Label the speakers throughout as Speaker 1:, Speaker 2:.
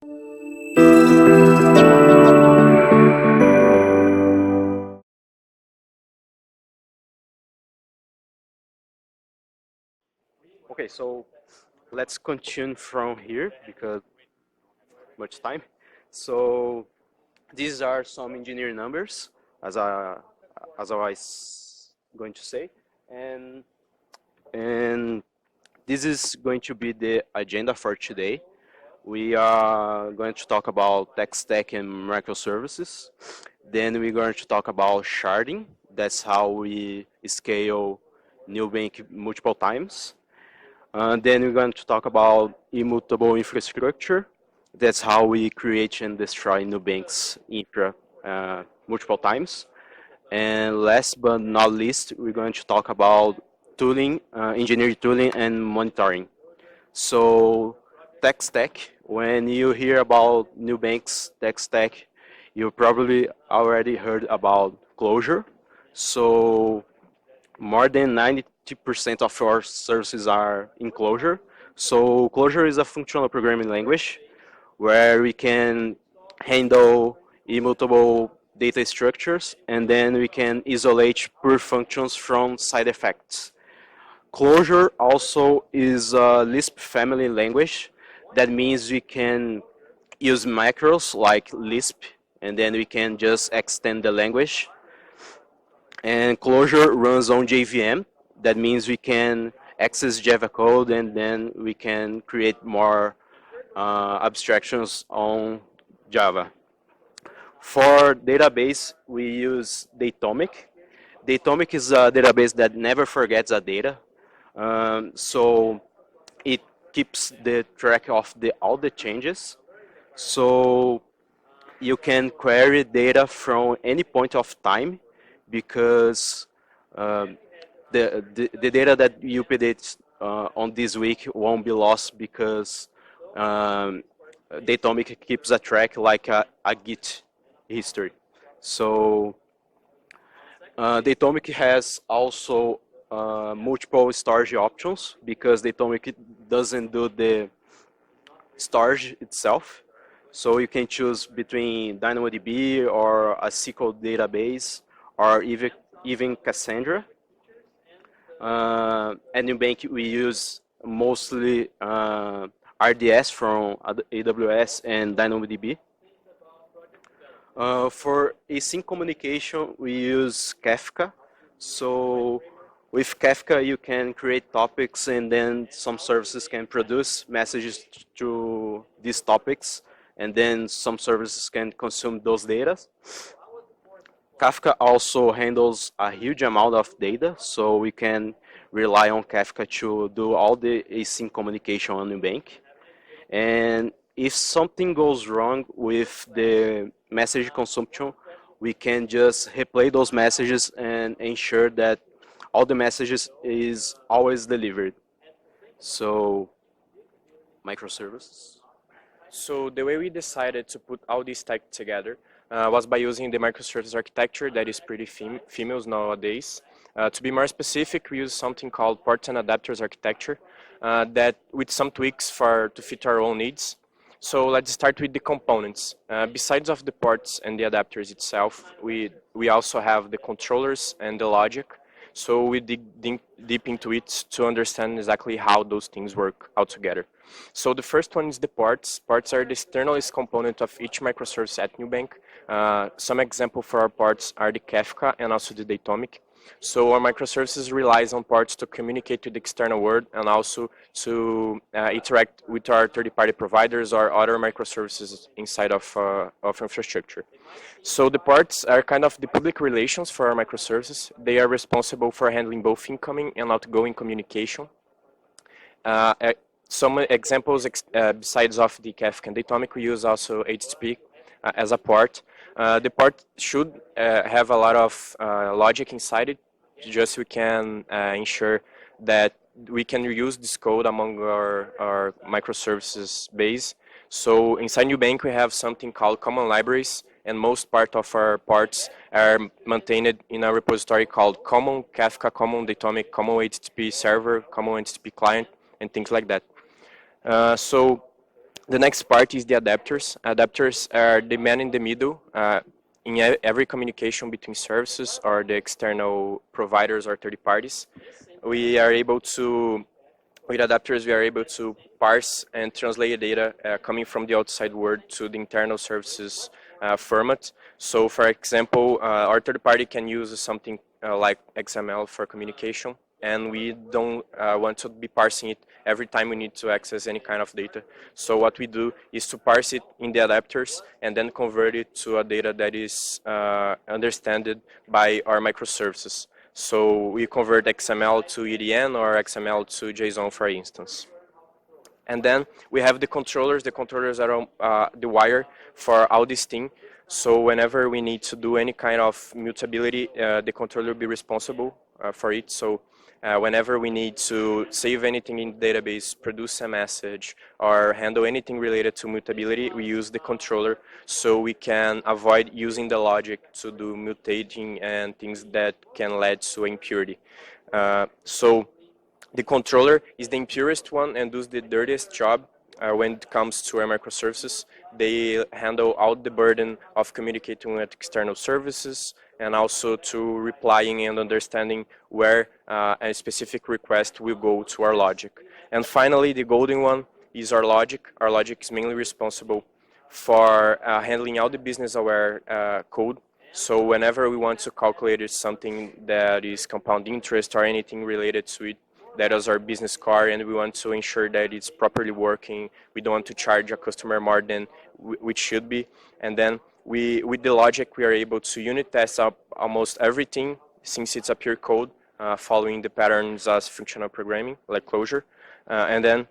Speaker 1: Okay, so let's continue from here because much time. So these are some engineering numbers, as I was going to say, and and this is going to be the agenda for today. We are going to talk about tech stack and microservices. Then we're going to talk about sharding. That's how we scale Nubank multiple times. Then we're going to talk about immutable infrastructure. That's how we create and destroy Nubank's infra multiple times. And last but not least, we're going to talk about tooling, engineering tooling and monitoring. So tech stack, when you hear about Nubank's tech stack, you probably already heard about Clojure. So more than 90% of our services are in Clojure. So Clojure is a functional programming language where we can handle immutable data structures and then we can isolate pure functions from side effects. Clojure also is a Lisp family language. That means we can use macros like Lisp and then we can just extend the language. And Clojure runs on JVM. That means we can access Java code and then we can create more abstractions on Java. For database, we use Datomic. Datomic is a database that never forgets a data. So it keeps the track of all the changes. So you can query data from any point of time because the data that you update on this week won't be lost because Datomic keeps a track like a Git history. So Datomic has also multiple storage options because Datomic doesn't do the storage itself. So you can choose between DynamoDB or a SQL database or even Cassandra. At Nubank, we use mostly RDS from AWS and DynamoDB. For async communication, we use Kafka. So with Kafka, you can create topics and then some services can produce messages to these topics and then some services can consume those data. Kafka also handles a huge amount of data, so we can rely on Kafka to do all the async communication on Nubank. And if something goes wrong with the message consumption, we can just replay those messages and ensure that all the messages is always delivered. So, microservices.
Speaker 2: So the way we decided to put all this tech together was by using the microservices architecture that is pretty famous nowadays. To be more specific, we use something called ports and adapters architecture that with some tweaks to fit our own needs. So let's start with the components. Besides of the ports and the adapters itself, we also have the controllers and the logic. So we dig deep into it to understand exactly how those things work out together. So the first one is the ports. Ports are the externalist component of each microservice at Nubank. Some example for our ports are the Kafka and also the Datomic. So our microservices relies on ports to communicate to the external world and also to interact with our third-party providers or other microservices inside of infrastructure. So the ports are kind of the public relations for our microservices. They are responsible for handling both incoming and outgoing communication. Some examples besides of the Kafka and Datomic, we use also HTTP as a port. The port should have a lot of logic inside it, just we can ensure that we can reuse this code among our microservices base. So inside Nubank, we have something called common libraries, and most part of our parts are maintained in a repository called common Kafka, common Datomic, common HTTP server, common HTTP client, and things like that. So The next part is the adapters. Adapters are the man in the middle in every communication between services or the external providers or third parties. We are able to, with adapters, we are able to parse and translate data coming from the outside world to the internal services format. So, for example, our third party can use something like XML for communication, and we don't want to be parsing it every time we need to access any kind of data. So what we do is to parse it in the adapters and then convert it to a data that is understood by our microservices. So we convert XML to EDN or XML to JSON, for instance. And then we have the controllers. The controllers are the wire for all this thing. So whenever we need to do any kind of mutability, the controller will be responsible for it. So whenever we need to save anything in the database, produce a message, or handle anything related to mutability, we use the controller so we can avoid using the logic to do mutating and things that can lead to impurity. So the controller is the impurest one and does the dirtiest job when it comes to our microservices. They handle all the burden of communicating with external services and also to replying and understanding where a specific request will go to our logic. And finally, the golden one is our logic. Our logic is mainly responsible for handling all the business-aware code. So whenever we want to calculate something that is compound interest or anything related to it, that is our business card, and we want to ensure that it's properly working. We don't want to charge a customer more than which should be. And then with the logic, we are able to unit test up almost everything since it's a pure code, following the patterns as functional programming, like Clojure. And then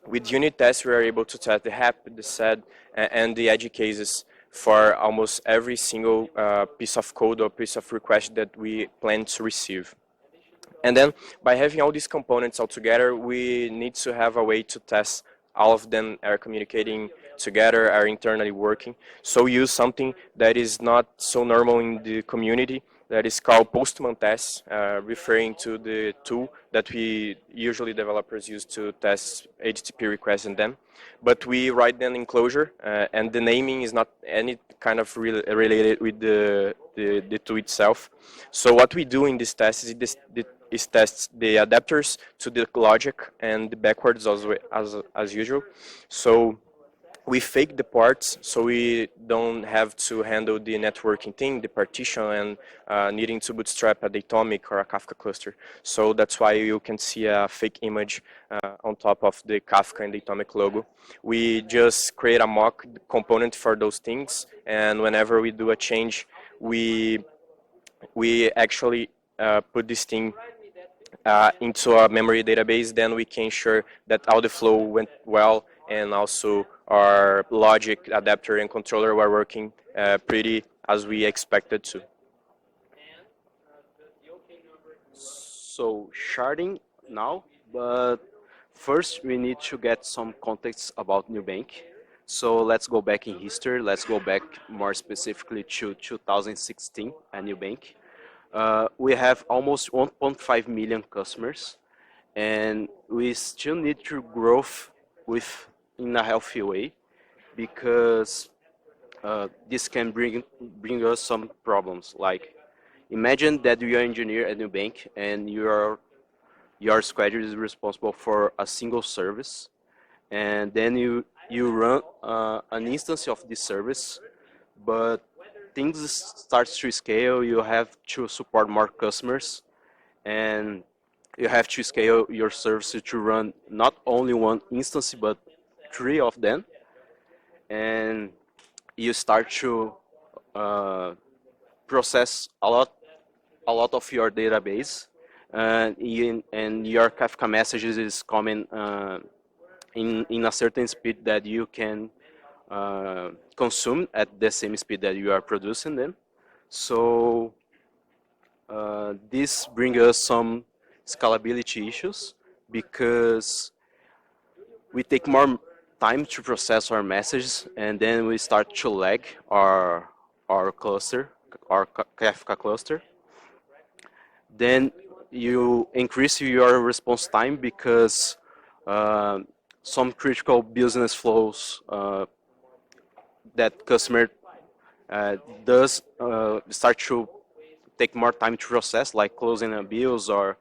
Speaker 2: with unit tests, we are able to test the HAP, the SED, and the edge cases for almost every single piece of code or piece of request that we plan to receive. And then by having all these components all together, we need to have a way to test all of them are communicating together, are internally working. So we use something that is not so normal in the community that is called Postman Tests, referring to the tool that we usually developers use to test HTTP requests in them. But we write them in Clojure, and the naming is not any kind of related with the tool itself. So what we do in this test is test the adapters to the logic and the backwards as usual. So we fake the parts so we don't have to handle the networking thing, the partition, and needing to bootstrap a Datomic or a Kafka cluster. So that's why you can see a fake image on top of the Kafka and Datomic logo. We just create a mock component for those things, and whenever we do a change, we actually put this thing into a memory database. Then we can ensure that all the flow went well, and also our logic, adapter, and controller were working pretty as we expected to.
Speaker 1: So sharding now, but first we need to get some context about Nubank. So let's go back in history. Let's go back more specifically to 2016 at Nubank. We have almost 1.5 million customers, and we still need to grow in a healthy way, because this can bring us some problems. Like, imagine that you are an engineer at Nubank and your schedule is responsible for a single service, and then you run an instance of this service, but things start to scale. You have to support more customers, and you have to scale your service to run not only one instance but 3 of them, and you start to process a lot of your database, and your Kafka messages is coming in a certain speed that you can consume at the same speed that you are producing them. So this brings us some scalability issues, because we take more time to process our messages, and then we start to lag our cluster, our Kafka cluster. Then you increase your response time, because some critical business flows that customer does start to take more time to process, like closing a bills or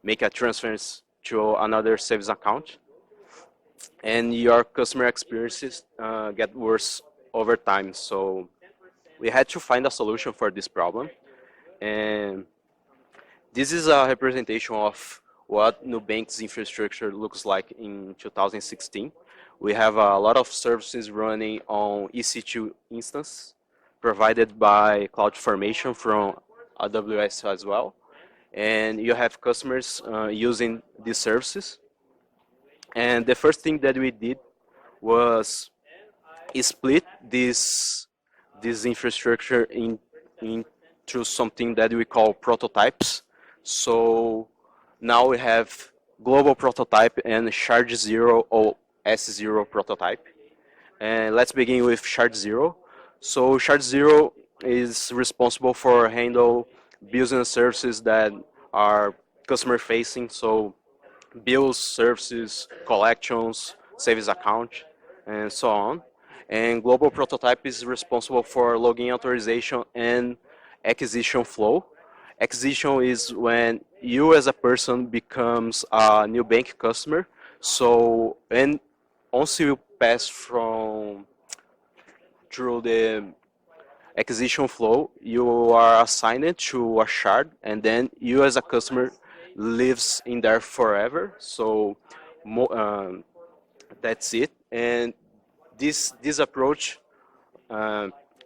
Speaker 1: make a transference to another savings account, and your customer experiences get worse over time. So we had to find a solution for this problem, and this is a representation of what Nubank's infrastructure looks like in 2016. We have a lot of services running on EC2 instance provided by CloudFormation from AWS as well. And you have customers using these services. And the first thing that we did was split this infrastructure into something that we call prototypes. So now we have global prototype and shard 0 or S0 prototype. And let's begin with shard 0. So shard 0 is responsible for handle business services that are customer facing. So bills, services, collections, savings account, and so on. And global prototype is responsible for login authorization and acquisition flow. Acquisition is when you as a person becomes a new bank customer. So and once you pass from through the acquisition flow, you are assigned to a shard, and then you as a customer lives in there forever. So that's it. And this approach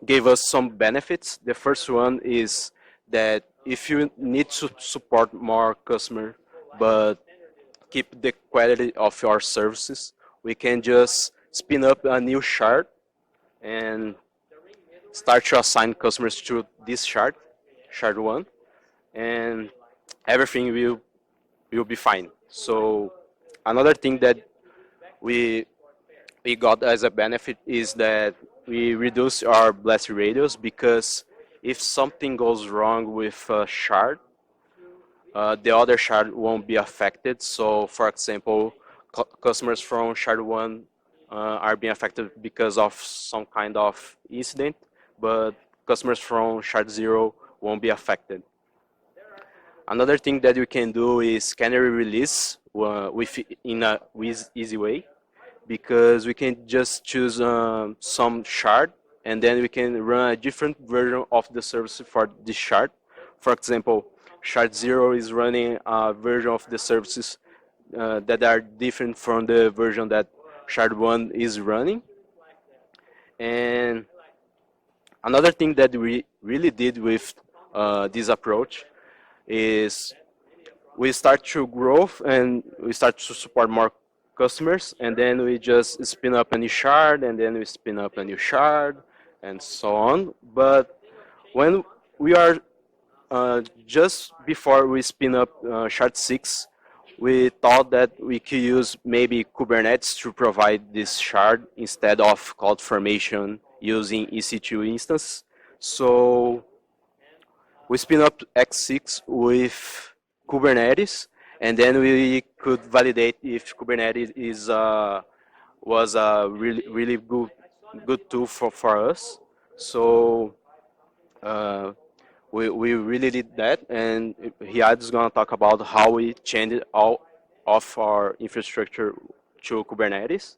Speaker 1: gave us some benefits. The first one is that if you need to support more customer but keep the quality of your services, we can just spin up a new shard and start to assign customers to this shard, shard 1, and everything will be fine. So another thing that we got as a benefit is that we reduce our blast radius, because if something goes wrong with a shard, the other shard won't be affected. So for example, customers from shard 1 are being affected because of some kind of incident, but customers from shard 0 won't be affected. Another thing that we can do is canary release in a easy way, because we can just choose some shard, and then we can run a different version of the service for this shard. For example, shard 0 is running a version of the services that are different from the version that shard 1 is running. And another thing that we really did with this approach is we start to grow and we start to support more customers, and then we just spin up a new shard, and then we spin up a new shard, and so on. But when we are just before we spin up shard 6, we thought that we could use maybe Kubernetes to provide this shard instead of CloudFormation using EC2 instance. So we spin up X6 with Kubernetes, and then we could validate if Kubernetes was a really good tool for us. So we really did that, and Riad is going to talk about how we changed all of our infrastructure to Kubernetes.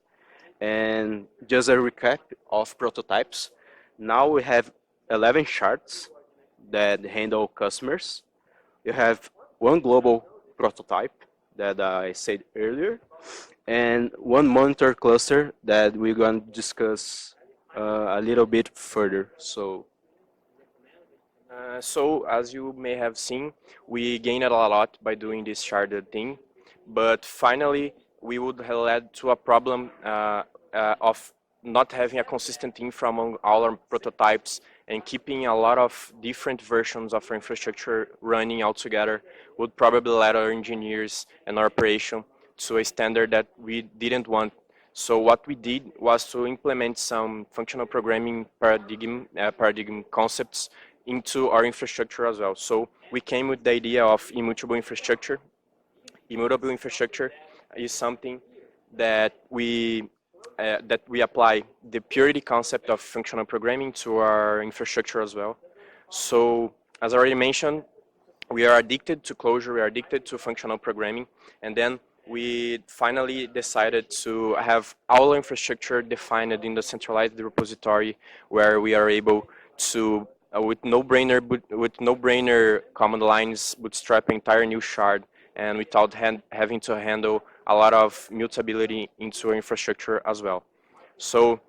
Speaker 1: And just a recap of prototypes. Now we have 11 shards that handle customers. You have one global prototype that I said earlier, and one monitor cluster that we're going to discuss a little bit further.
Speaker 2: So as you may have seen, we gained a lot by doing this sharded thing, but finally we would have led to a problem of not having a consistent infra among all our prototypes, and keeping a lot of different versions of our infrastructure running all together would probably let our engineers and our operation to a standard that we didn't want. So what we did was to implement some functional programming paradigm concepts into our infrastructure as well. So we came with the idea of immutable infrastructure. Immutable infrastructure is something that we apply the purity concept of functional programming to our infrastructure as well. So, as I already mentioned, we are addicted to closure, we are addicted to functional programming, and then we finally decided to have all infrastructure defined in the centralized repository, where we are able to, with no-brainer command lines, bootstrap entire new shard, and without having to handle a lot of mutability into our infrastructure as well. So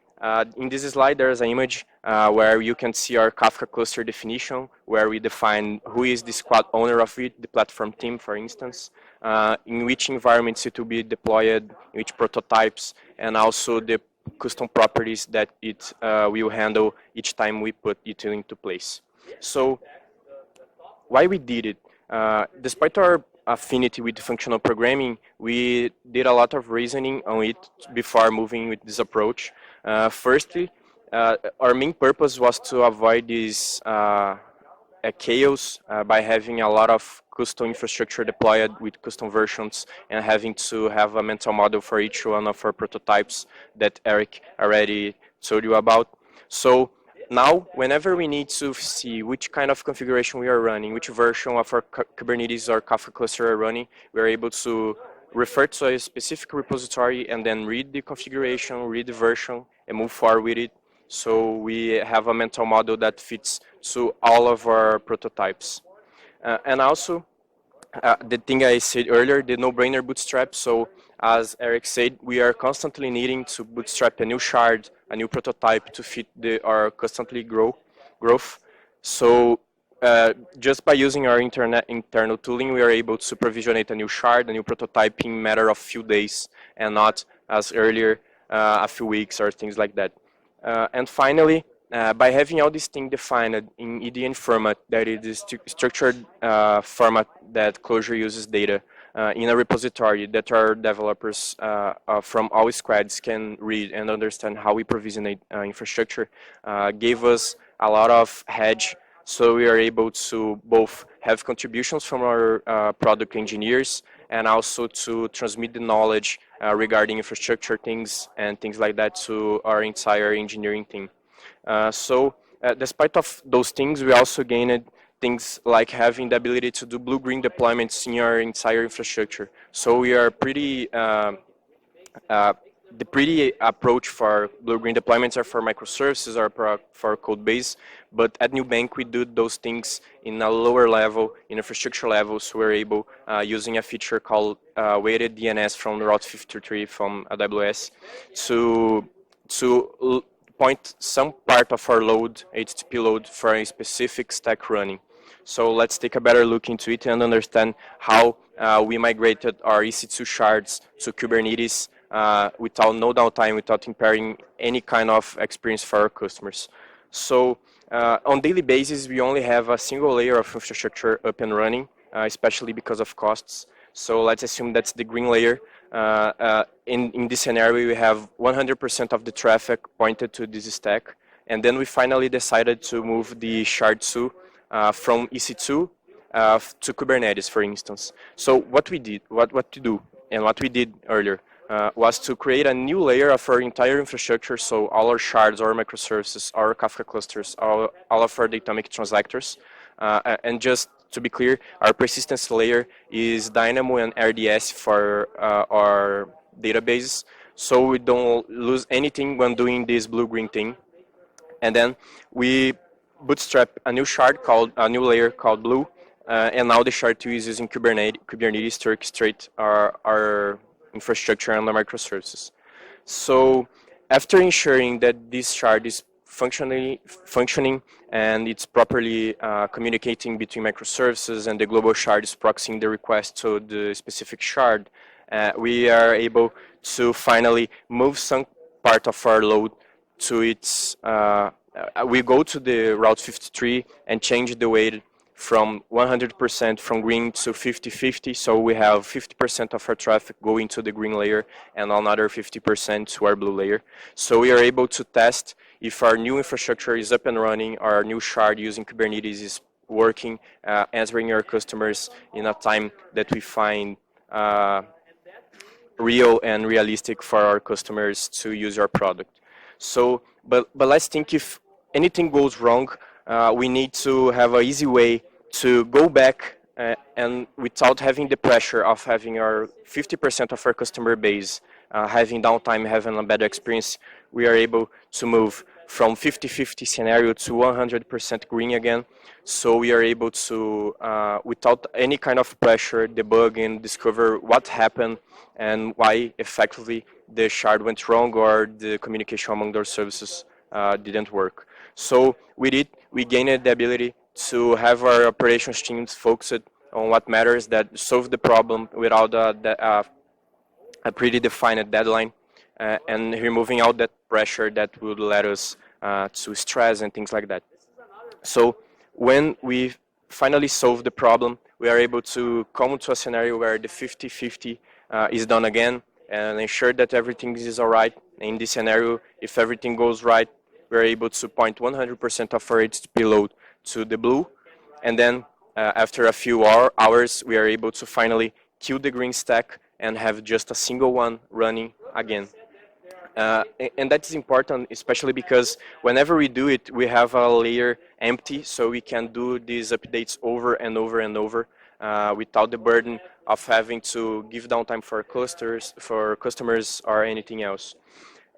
Speaker 2: in this slide, there's an image where you can see our Kafka cluster definition, where we define who is the squad owner of it, the platform team, for instance, in which environments it will be deployed, which prototypes, and also the custom properties that it will handle each time we put it into place. So why we did it? Despite our affinity with functional programming, we did a lot of reasoning on it before moving with this approach. Firstly, our main purpose was to avoid this chaos by having a lot of custom infrastructure deployed with custom versions and having to have a mental model for each one of our prototypes that Eric already told you about. So now, whenever we need to see which kind of configuration we are running, which version of our Kubernetes or Kafka cluster are running, we are able to refer to a specific repository and then read the configuration, read the version, and move forward with it. So we have a mental model that fits to all of our prototypes. And also, the thing I said earlier, the no-brainer bootstrap. So as Eric said, we are constantly needing to bootstrap a new shard, a new prototype to fit our constantly growth. So just by using our internal tooling, we are able to provisionate a new shard, a new prototype in a matter of few days, and not as earlier a few weeks or things like that. And finally, by having all these things defined in EDN format, that is the structured format that Clojure uses data in a repository that our developers from all squads can read and understand how we provision infrastructure, gave us a lot of hedge. So we are able to both have contributions from our product engineers and also to transmit the knowledge regarding infrastructure things and things like that to our entire engineering team. So despite of those things, we also gained things like having the ability to do Bluegreen deployments in our entire infrastructure. So we are pretty the pretty approach for Bluegreen deployments are for microservices or for code base, but at Nubank we do those things in a lower level, in infrastructure level, so we're able, using a feature called weighted DNS from Route 53 from AWS, to point some part of our load, HTTP load, for a specific stack running. So let's take a better look into it and understand how we migrated our EC2 shards to Kubernetes without no downtime, without impairing any kind of experience for our customers. So on daily basis, we only have a single layer of infrastructure up and running, especially because of costs. So let's assume that's the green layer. In this scenario, we have 100% of the traffic pointed to this stack. And then we finally decided to move the shard 2 from EC2 to Kubernetes, for instance. So what we did, what to do, and what we did earlier was to create a new layer of our entire infrastructure, so all our shards, our microservices, our Kafka clusters, all of our dynamic transactors. And just to be clear, our persistence layer is Dynamo and RDS for our databases, so we don't lose anything when doing this blue-green thing. And then we bootstrap a new new layer called Blue, and now the shard 2 is using Kubernetes to orchestrate our infrastructure and the microservices. So after ensuring that this shard is functioning and it's properly communicating between microservices and the global shard is proxying the request to the specific shard, we are able to finally move some part of our load to its, we go to the Route 53 and change the weight from 100% from green to 50-50, so we have 50% of our traffic going to the green layer and another 50% to our blue layer. So we are able to test if our new infrastructure is up and running, our new shard using Kubernetes is working, answering our customers in a time that we find real and realistic for our customers to use our product. So, but let's think if anything goes wrong, we need to have an easy way to go back and without having the pressure of having our 50% of our customer base having downtime, having a better experience, we are able to move from 50-50 scenario to 100% green again. So we are able to, without any kind of pressure, debug and discover what happened and why effectively the shard went wrong or the communication among those services didn't work. So with it, we gained the ability to have our operations teams focused on what matters, that solve the problem without a pretty defined deadline, and removing all that pressure that would let us to stress and things like that. So when we finally solve the problem, we are able to come to a scenario where the 50-50 is done again and ensure that everything is all right. In this scenario, if everything goes right, we're able to point 100% of our HTTP load to the blue. And then after a few hours, we are able to finally kill the green stack and have just a single one running again. And that is important, especially because whenever we do it, we have a layer empty, so we can do these updates over and over and over without the burden of having to give downtime for clusters, for customers, or anything else.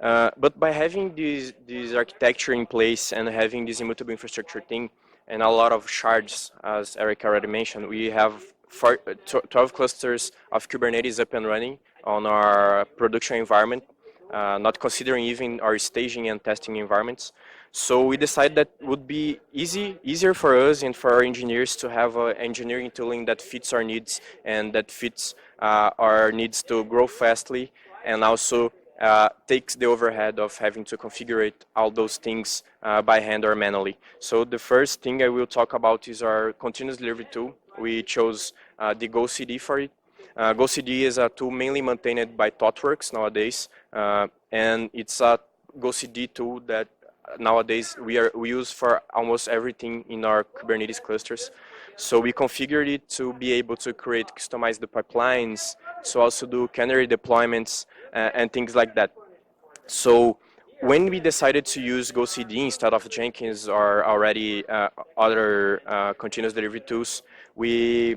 Speaker 2: But by having this architecture in place and having this immutable infrastructure thing and a lot of shards, as Eric already mentioned, we have 12 clusters of Kubernetes up and running on our production environment, not considering even our staging and testing environments. So we decided that would be easier for us and for our engineers to have engineering tooling that fits our needs and that fits our needs to grow fastly, and also takes the overhead of having to configure all those things by hand or manually. So the first thing I will talk about is our continuous delivery tool. We chose the GoCD for it. GoCD is a tool mainly maintained by ThoughtWorks nowadays, and it's a GoCD tool that nowadays we use for almost everything in our Kubernetes clusters. So we configured it to be able to customize the pipelines, to also do canary deployments and things like that. So when we decided to use GoCD instead of Jenkins or already other continuous delivery tools, we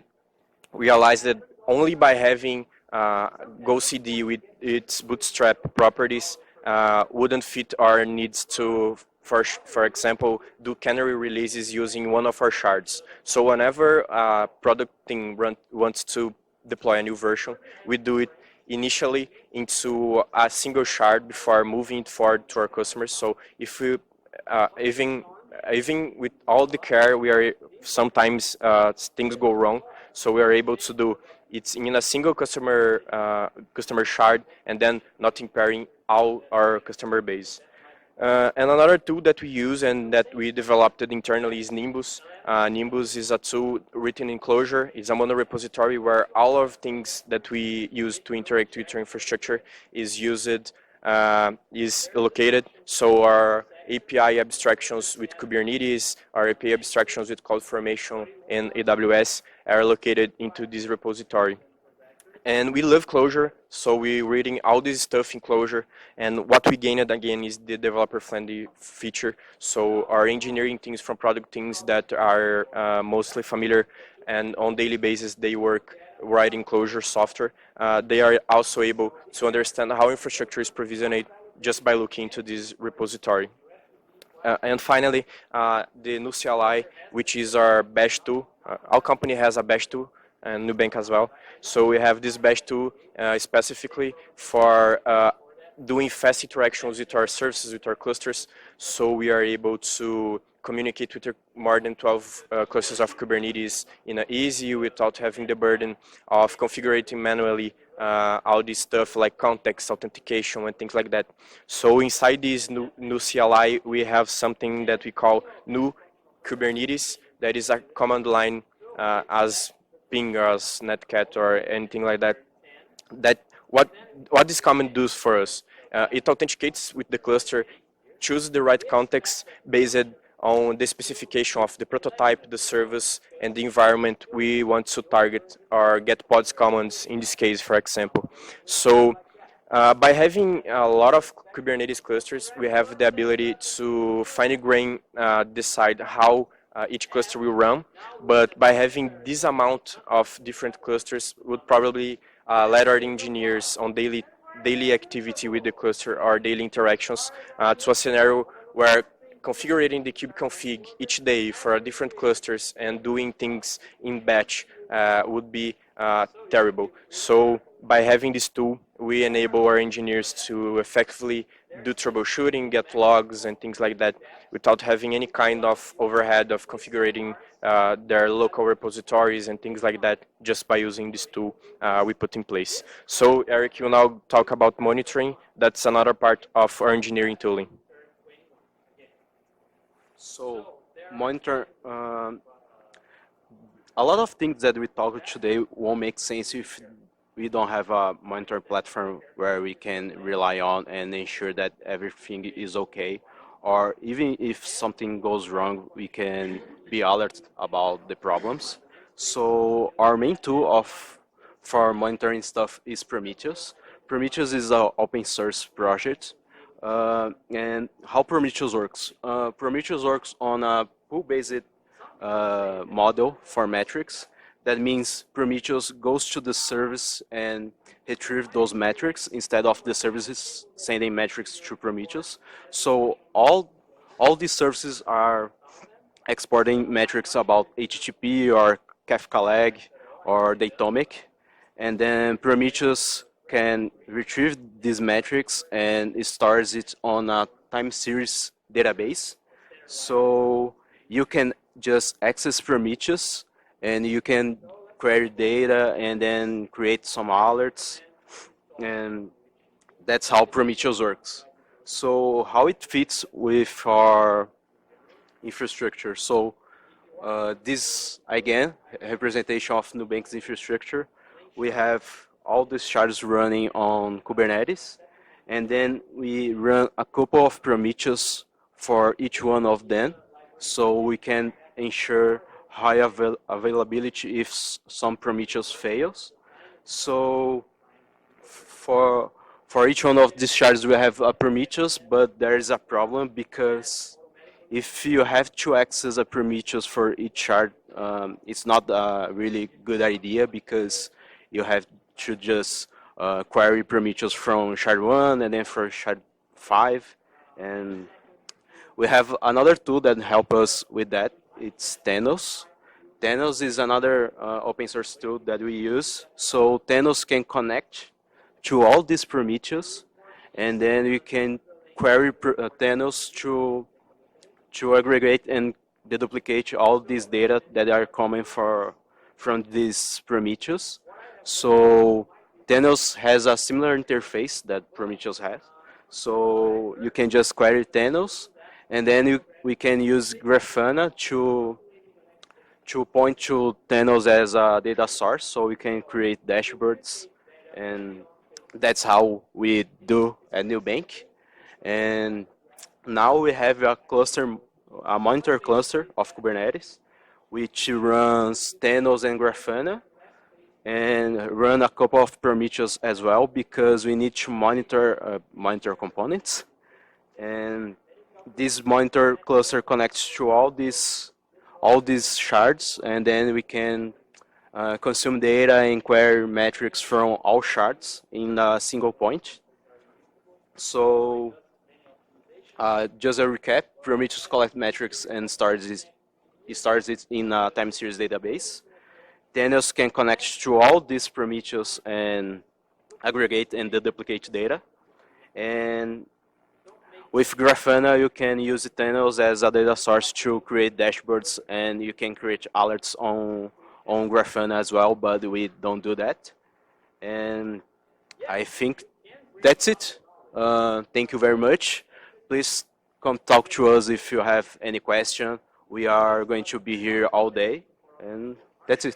Speaker 2: realized that only by having GoCD with its bootstrap properties wouldn't fit our needs to, for example, do canary releases using one of our shards. So whenever a product team wants to deploy a new version, we do it initially into a single shard before moving it forward to our customers. So if we, even with all the care, we are sometimes things go wrong. So we are able to do it's in a single customer shard and then not impairing all our customer base. And another tool that we use and that we developed internally is Nimbus. Nimbus is a tool written in Clojure. It's a monorepository where all of things that we use to interact with our infrastructure is used, is located. So our API abstractions with Kubernetes, our API abstractions with CloudFormation and AWS are located into this repository. And we love Clojure, so we're reading all this stuff in Clojure. And what we gained again is the developer-friendly feature. So our engineering teams from product teams that are mostly familiar and on daily basis they work writing Clojure software, they are also able to understand how infrastructure is provisioned just by looking into this repository. And finally, the new CLI, which is our bash tool. Our company has a bash tool, and Nubank as well. So we have this bash tool specifically for doing fast interactions with our services, with our clusters. So we are able to communicate with more than 12 clusters of Kubernetes in an easy, without having the burden of configuring manually all this stuff like context, authentication, and things like that. So inside this new CLI, we have something that we call new Kubernetes. That is a command line as ping or as netcat or anything like that. That what this command does for us? It authenticates with the cluster, chooses the right context based on the specification of the prototype, the service, and the environment we want to target or get pods commands in this case, for example. So by having a lot of Kubernetes clusters, we have the ability to fine-grain decide how each cluster will run. But by having this amount of different clusters would probably let our engineers on daily activity with the cluster or daily interactions to a scenario where configuring the kubeconfig each day for different clusters and doing things in batch would be terrible. So by having this tool, we enable our engineers to effectively do troubleshooting, get logs and things like that without having any kind of overhead of configuring their local repositories and things like that just by using this tool we put in place. So Eric, you now talk about monitoring. That's another part of our engineering tooling.
Speaker 1: So monitor, a lot of things that we talked today won't make sense if we don't have a monitor platform where we can rely on and ensure that everything is okay. Or even if something goes wrong, we can be alert about the problems. So our main tool for monitoring stuff is Prometheus. Prometheus is an open source project. And how Prometheus works? Prometheus works on a pool-based model for metrics. That means Prometheus goes to the service and retrieve those metrics instead of the services sending metrics to Prometheus. So all these services are exporting metrics about HTTP or Kafka lag or Datomic, and then Prometheus can retrieve these metrics and it stores it on a time series database. So you can just access Prometheus and you can query data and then create some alerts, and that's how Prometheus works. So how it fits with our infrastructure. So this, again, representation of Nubanks infrastructure. We have all these shards running on Kubernetes, and then we run a couple of Prometheus for each one of them, so we can ensure high availability if some Prometheus fails. So for each one of these shards we have a Prometheus, but there is a problem because if you have to access a Prometheus for each shard, it's not a really good idea because you have to just query Prometheus from shard 1 and then for shard 5. And we have another tool that helps us with that. It's Thanos. Thanos is another open source tool that we use. So Thanos can connect to all these Prometheus, and then you can query Thanos to aggregate and deduplicate all these data that are coming from these Prometheus. So Thanos has a similar interface that Prometheus has. So you can just query Thanos, and then we can use Grafana to point to Thanos as a data source, so we can create dashboards, and that's how we do at Nubank. And now we have a monitor cluster of Kubernetes, which runs Thanos and Grafana, and run a couple of Prometheus as well because we need to monitor components. And this monitor cluster connects to all these shards, and then we can consume data and query metrics from all shards in a single point. So just a recap, Prometheus collects metrics and stores it in a time series database. Thanos can connect to all these Prometheus and aggregate and deduplicate data. And with Grafana, you can use Thanos as a data source to create dashboards, and you can create alerts on Grafana as well, but we don't do that. And I think that's it. Thank you very much. Please come talk to us if you have any question. We are going to be here all day, and that's it.